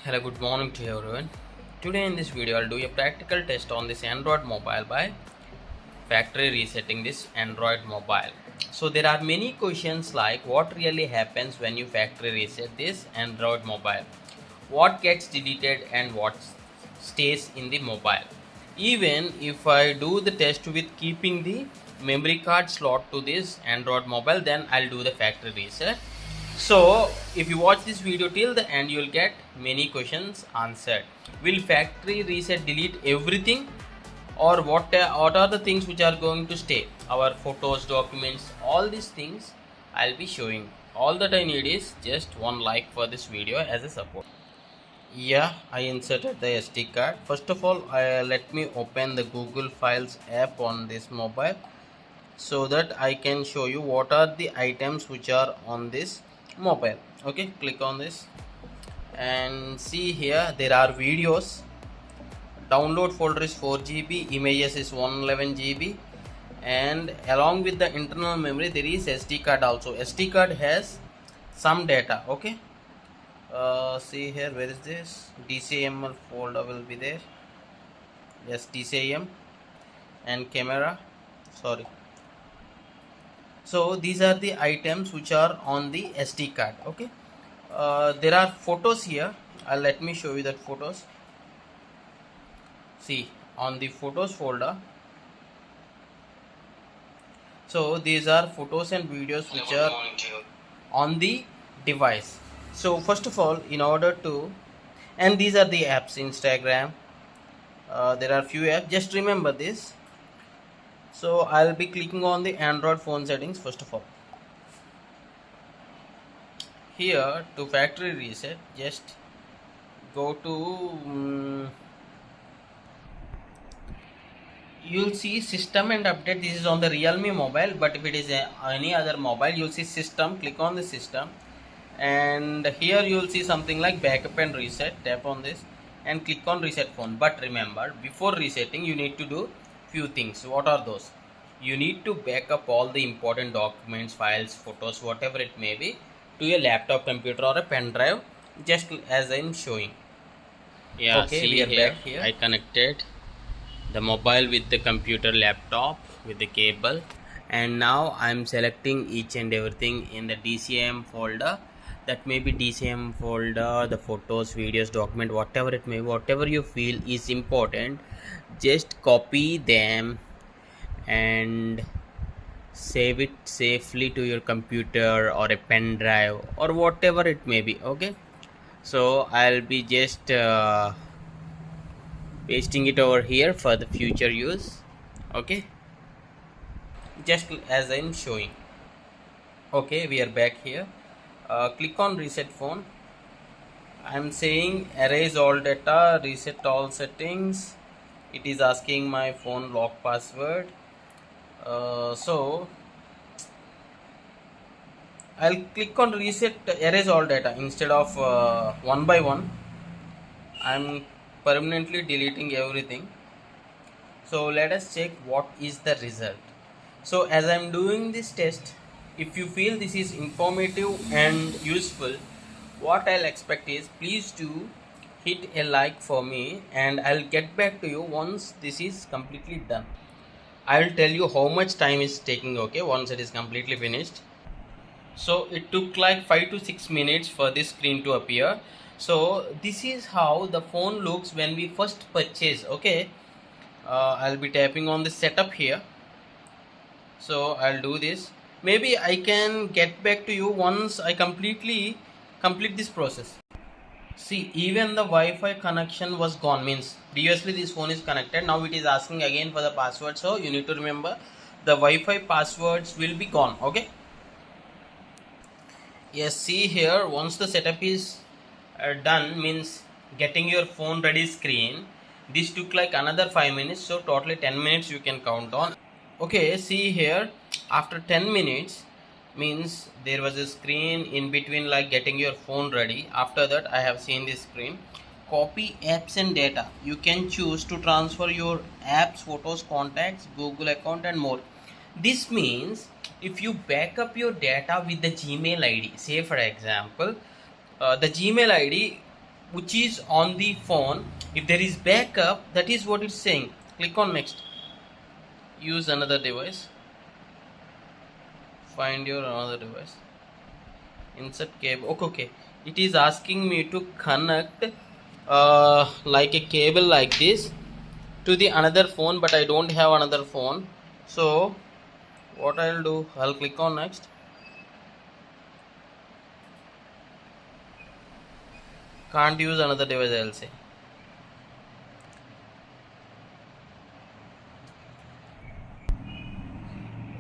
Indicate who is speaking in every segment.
Speaker 1: Hello, good morning to everyone. Today in this video I'll do a practical test on this Android mobile by factory resetting this Android mobile. So there are many questions like what really happens when you factory reset this Android mobile, what gets deleted and what stays in the mobile. Even if I do the test with keeping the memory card slot to this Android mobile, then I'll do the factory reset. So if you watch this video till the end, you'll get many questions answered. Will factory reset delete everything, or what are the things which are going to stay? Our photos, documents, all these things I'll be showing. All that I need is just one like for this video as a support. Yeah, I inserted the SD card. First of all, let me open the Google Files app on this mobile so that I can show you what are the items which are on this mobile. Okay, click on this and see here there are videos. Download folder is 4 GB, images is 111 GB, and along with the internal memory there is SD card also. SD card has some data. Okay, see here, where is this DCML folder will be there. Yes, DCM and camera, sorry. So these are the items which are on the SD card. Okay, there are photos here. Let me show you that photos. See, on the photos folder, so these are photos and videos which are on the device. So first of all, in order to, and these are the apps, Instagram, there are few apps, just remember this. So I'll be clicking on the Android phone settings. First of all, here to factory reset, just go to you'll see system and update. This is on the Realme mobile, but if it is any other mobile, you'll see system. Click on the system, and here you'll see something like backup and reset. Tap on this and click on reset phone. But remember, before resetting you need to do few things. What are those? You need to back up all the important documents, files, photos, whatever it may be, to a laptop, computer or a pen drive, just as I'm showing. Yeah, okay, see, we are here, back here. I connected the mobile with the computer, laptop with the cable, and now I'm selecting each and everything in the DCM folder. That may be DCM folder, the photos, videos, document, whatever it may be, whatever you feel is important, just copy them and save it safely to your computer or a pen drive or whatever it may be. Okay, so I'll be just pasting it over here for the future use. Okay, just as I'm showing. Okay, we are back here. Click on reset phone. I'm saying erase all data, reset all settings. It is asking my phone lock password. So I'll click on reset, erase all data instead of one by one. I'm permanently deleting everything. So let us check what is the result. So as I'm doing this test, if you feel this is informative and useful, what I'll expect is please do hit a like for me, and I'll get back to you once this is completely done. I'll tell you how much time is taking, okay, once it is completely finished. So it took like 5 to 6 minutes for this screen to appear. So this is how the phone looks when we first purchase. Okay, I'll be tapping on the setup here. So I'll do this. Maybe I can get back to you once I complete this process. See, even the Wi-Fi connection was gone. Means previously this phone is connected, now it is asking again for the password. So you need to remember the Wi-Fi passwords will be gone. Okay, yes, see here, once the setup is done, means getting your phone ready screen, this took like another 5 minutes, so totally 10 minutes you can count on. Okay, see here, after 10 minutes, means there was a screen in between like getting your phone ready. After that I have seen this screen, copy apps and data. You can choose to transfer your apps, photos, contacts, Google account and more. This means if you back up your data with the Gmail ID, say for example, the Gmail ID which is on the phone. If there is backup, that is what it's saying. Click on next. Use another device. Find your another device. Insert cable. Okay. It is asking me to connect like a cable like this to the another phone, but I don't have another phone. So what I'll do, I'll click on next. Can't use another device, I'll say.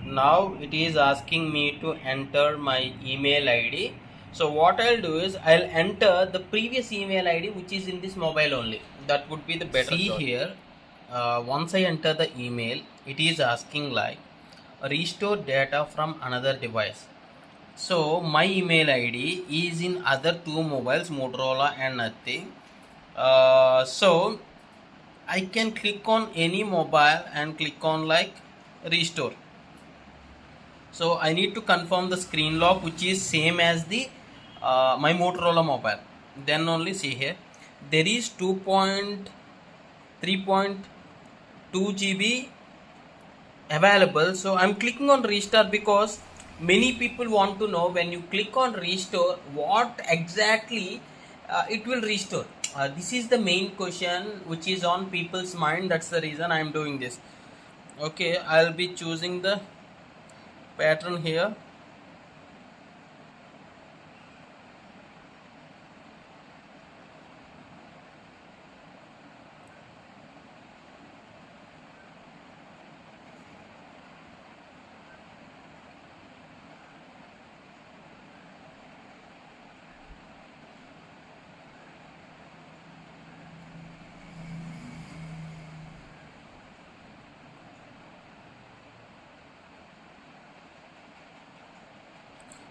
Speaker 1: Now it is asking me to enter my email ID. So what I'll do is I'll enter the previous email ID which is in this mobile only. That would be the better choice. Here, once I enter the email, it is asking like restore data from another device. So my email ID is in other two mobiles, Motorola and nothing. So I can click on any mobile and click on like restore. So I need to confirm the screen lock which is same as the my Motorola mobile. Then only see here there is 2.3.2 GB available. So I'm clicking on restart because many people want to know when you click on restore what exactly it will restore. This is the main question which is on people's mind. That's the reason I'm doing this. Okay, I'll be choosing the pattern here.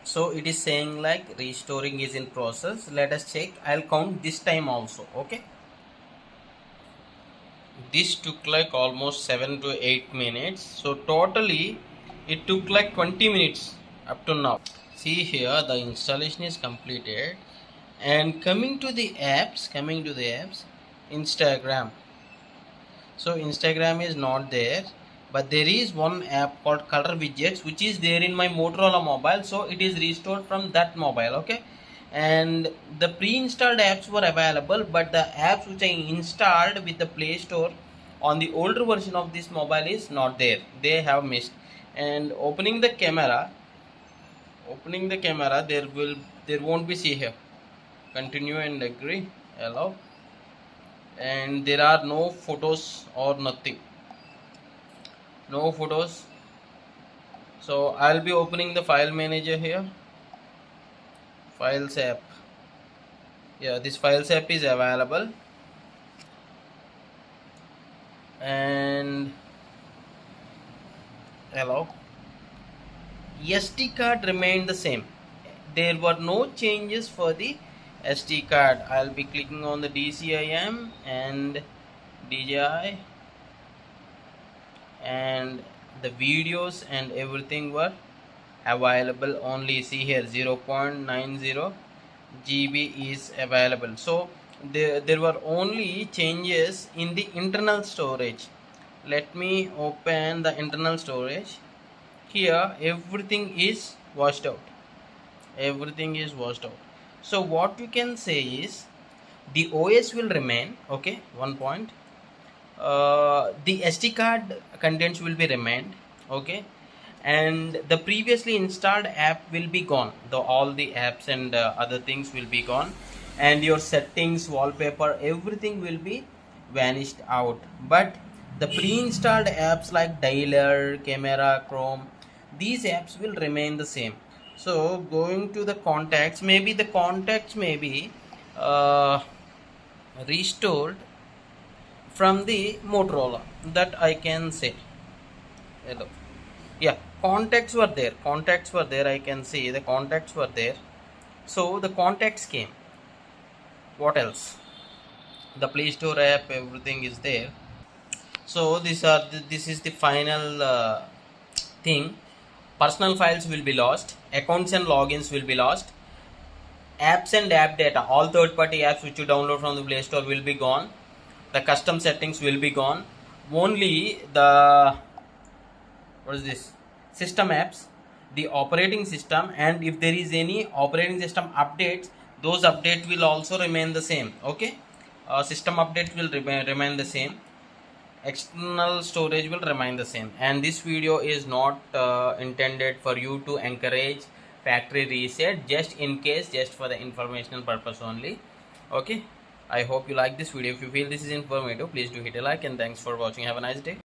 Speaker 1: So it is saying like restoring is in process. Let us check. I'll count this time also. Okay, this took like almost 7 to 8 minutes. So totally it took like 20 minutes up to now. See here the installation is completed. And coming to the apps, Instagram. So Instagram is not there, but there is one app called color widgets which is there in my Motorola mobile. So it is restored from that mobile. Okay, and the pre-installed apps were available, but the apps which I installed with the Play Store on the older version of this mobile is not there. They have missed. And opening the camera, there won't be, see here, continue and agree, allow, and there are no photos or nothing, no photos. So I'll be opening the file manager here, files app. Yeah, this files app is available, and allow. SD card remained the same. There were no changes for the SD card. I'll be clicking on the DCIM and DJI, and the videos and everything were available only. See here 0.90 GB is available. So there were only changes in the internal storage. Let me open the internal storage. Here everything is washed out. So what you can say is the OS will remain. Okay, one point. The SD card contents will be remained. Okay, and the previously installed app will be gone. All the apps and other things will be gone, and your settings, wallpaper, everything will be vanished out. But the pre-installed apps like dialer, camera, Chrome, these apps will remain the same. So going to the contacts, maybe the contacts may be restored from the Motorola, that I can say. Hello. Yeah, contacts were there, I can see the contacts were there. So the contacts came. What else? The Play Store app, everything is there. So this is the final thing. Personal files will be lost, accounts and logins will be lost, apps and app data, all third-party apps which you download from the Play Store will be gone. The custom settings will be gone. Only the system apps, the operating system, and if there is any operating system updates, those updates will also remain the same. Okay, system update will remain the same. External storage will remain the same. And this video is not intended for you to encourage factory reset, just in case, just for the informational purpose only. Okay, I hope you like this video. If you feel this is informative, please do hit a like, and thanks for watching. Have a nice day.